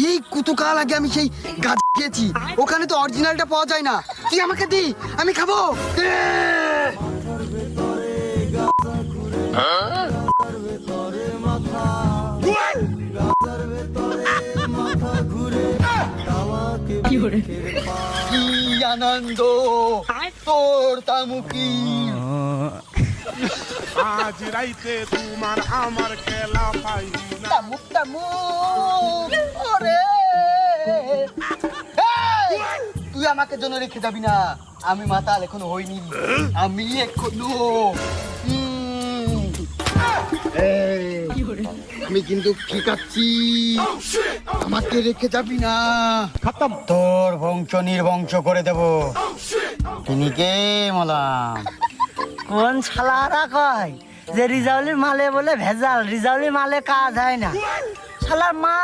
এই কতকাল আগে আমি সেই গাছ খেয়েছি, ওখানে তো অরিজিনালটা পাওয়া যায় না। তুই আমাকে দি, আমি খাবো। কি আনন্দ তোর তামুকি। আজ রাইতে তোমার আমার খেলা পাই না। তামুক তামুক ওরে, তুই আমাকে জন্য রেখে যাবি না। আমি মাতাল এখনো হইনি, আমি এখনো আমি কিন্তু ঠিক আছি, আমাকে রেখে যাবি না। খতম, তোর বংশ নির্বংশ করে দেব। তিনি কে মলাম? কোন শালারা কয় যে রিজাউলির মালে বলে ভেজাল, রিজাউলির মালে কাজ হয় না। শালার মা